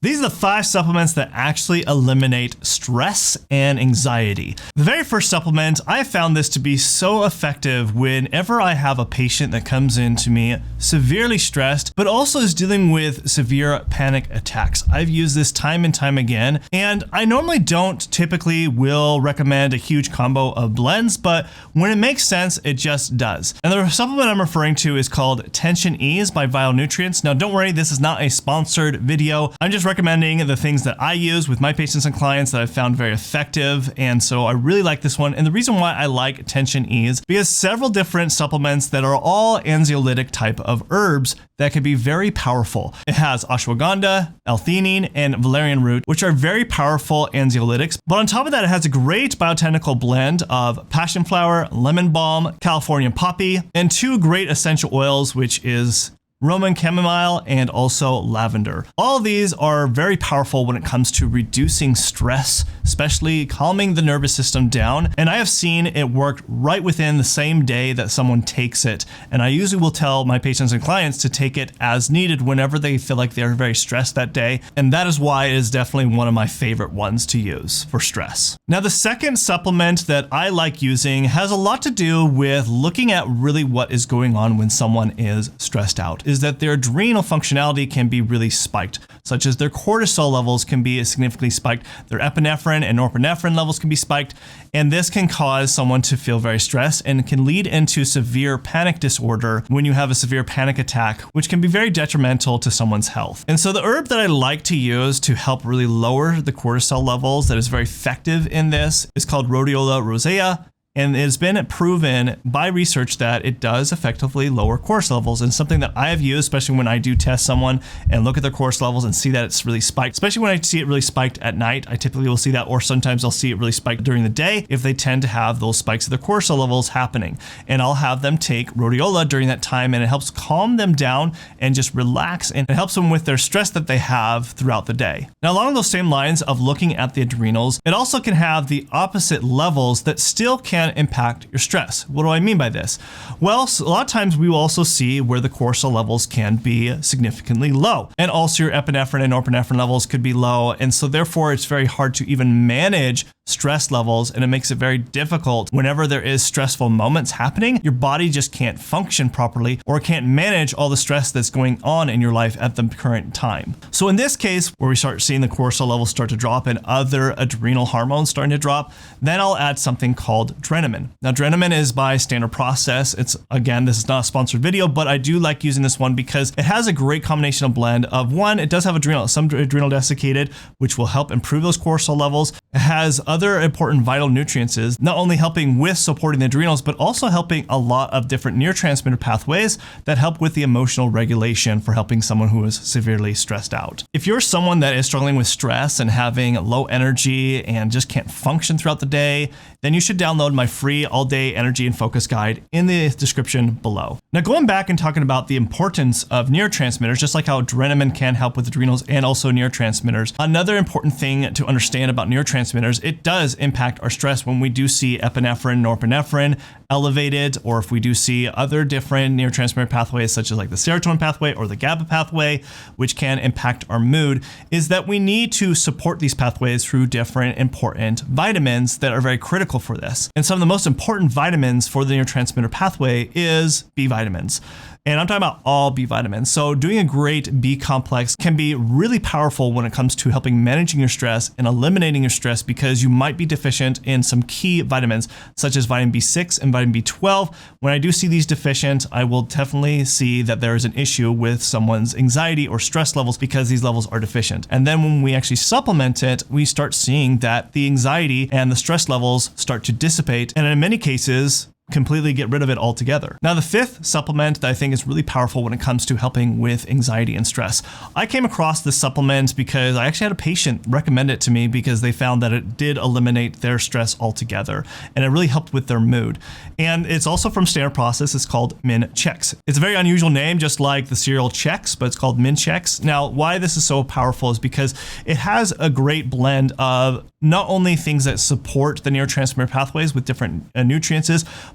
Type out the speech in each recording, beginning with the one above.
These are the 5 supplements that actually eliminate stress and anxiety. The very first supplement, I have found this to be so effective whenever I have a patient that comes in to me severely stressed, but also is dealing with severe panic attacks. I've used this time and time again, and I normally don't typically will recommend a huge combo of blends, but when it makes sense, it just does. And the supplement I'm referring to is called Tension Ease by Vital Nutrients. Now, don't worry, this is not a sponsored video. I'm just recommending the things that I use with my patients and clients that I've found very effective. And so I really like this one. And the reason why I like Tension Ease, because several different supplements that are all anxiolytic type of herbs that can be very powerful. It has ashwagandha, L-theanine, and valerian root, which are very powerful anxiolytics. But on top of that, it has a great bioidentical blend of passion flower, lemon balm, Californian poppy, and 2 great essential oils, which is Roman chamomile and also lavender. All of these are very powerful when it comes to reducing stress, especially calming the nervous system down. And I have seen it work right within the same day that someone takes it. And I usually will tell my patients and clients to take it as needed whenever they feel like they're very stressed that day. And that is why it is definitely one of my favorite ones to use for stress. Now, the second supplement that I like using has a lot to do with looking at really what is going on when someone is stressed out. Is that their adrenal functionality can be really spiked, such as their cortisol levels can be significantly spiked, their epinephrine and norepinephrine levels can be spiked, and this can cause someone to feel very stressed and can lead into severe panic disorder when you have a severe panic attack, which can be very detrimental to someone's health. And so the herb that I like to use to help really lower the cortisol levels that is very effective in this is called Rhodiola rosea. And it's been proven by research that it does effectively lower cortisol levels, and something that I have used, especially when I do test someone and look at their cortisol levels and see that it's really spiked, especially when I see it really spiked at night. I typically will see that, or sometimes I'll see it really spiked during the day if they tend to have those spikes of their cortisol levels happening. And I'll have them take rhodiola during that time, and it helps calm them down and just relax, and it helps them with their stress that they have throughout the day. Now, along those same lines of looking at the adrenals, it also can have the opposite levels that still can impact your stress. What do I mean by this? Well, a lot of times we will also see where the cortisol levels can be significantly low, and also your epinephrine and norepinephrine levels could be low, and so therefore it's very hard to even manage stress levels, and it makes it very difficult whenever there is stressful moments happening. Your body just can't function properly or can't manage all the stress that's going on in your life at the current time. So in this case, where we start seeing the cortisol levels start to drop and other adrenal hormones starting to drop, then I'll add something called Drenamin. Now, Drenamin is by Standard Process. It's, again, this is not a sponsored video, but I do like using this one because it has a great combination of blend of, one, it does have some adrenal desiccated, which will help improve those cortisol levels. It has other important vital nutrients, not only helping with supporting the adrenals, but also helping a lot of different neurotransmitter pathways that help with the emotional regulation for helping someone who is severely stressed out. If you're someone that is struggling with stress and having low energy and just can't function throughout the day, then you should download my free all-day energy and focus guide in the description below. Now, going back and talking about the importance of neurotransmitters, just like how Drenamin can help with adrenals and also neurotransmitters, another important thing to understand about neurotransmitters, it does impact our stress when we do see epinephrine, norepinephrine elevated, or if we do see other different neurotransmitter pathways, such as like the serotonin pathway or the GABA pathway, which can impact our mood, is that we need to support these pathways through different important vitamins that are very critical for this. And some of the most important vitamins for the neurotransmitter pathway is B vitamins. And I'm talking about all B vitamins. So doing a great B complex can be really powerful when it comes to helping managing your stress and eliminating your stress, because you might be deficient in some key vitamins, such as vitamin B6 and vitamin B12. When I do see these deficient, I will definitely see that there is an issue with someone's anxiety or stress levels because these levels are deficient. And then when we actually supplement it, we start seeing that the anxiety and the stress levels start to dissipate. And in many cases, completely get rid of it altogether. Now, the 5th supplement that I think is really powerful when it comes to helping with anxiety and stress. I came across this supplement because I actually had a patient recommend it to me because they found that it did eliminate their stress altogether, and it really helped with their mood. And it's also from Standard Process. It's called Min-Chex. It's a very unusual name, just like the cereal Chex, but it's called Min-Chex. Now, why this is so powerful is because it has a great blend of not only things that support the neurotransmitter pathways with different nutrients,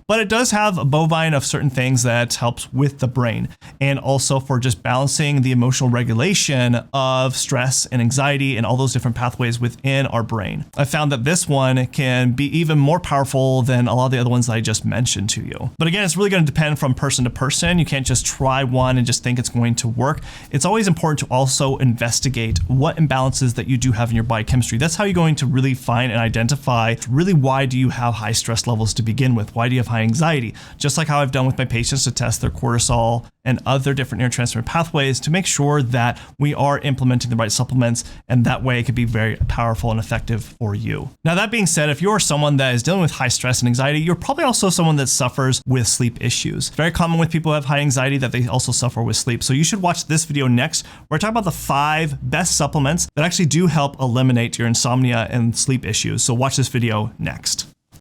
but it does have a bovine of certain things that helps with the brain and also for just balancing the emotional regulation of stress and anxiety and all those different pathways within our brain. I found that this one can be even more powerful than a lot of the other ones that I just mentioned to you. But again, it's really going to depend from person to person. You can't just try one and just think it's going to work. It's always important to also investigate what imbalances that you do have in your biochemistry. That's how you're going to really find and identify really why do you have high stress levels to begin with? Why do you have high anxiety? Just like how I've done with my patients to test their cortisol and other different neurotransmitter pathways to make sure that we are implementing the right supplements, and that way it could be very powerful and effective for you. Now, that being said, if you're someone that is dealing with high stress and anxiety, you're probably also someone that suffers with sleep issues. It's very common with people who have high anxiety that they also suffer with sleep. So you should watch this video next, where I talk about the 5 best supplements that actually do help eliminate your insomnia and sleep issues. So watch this video next.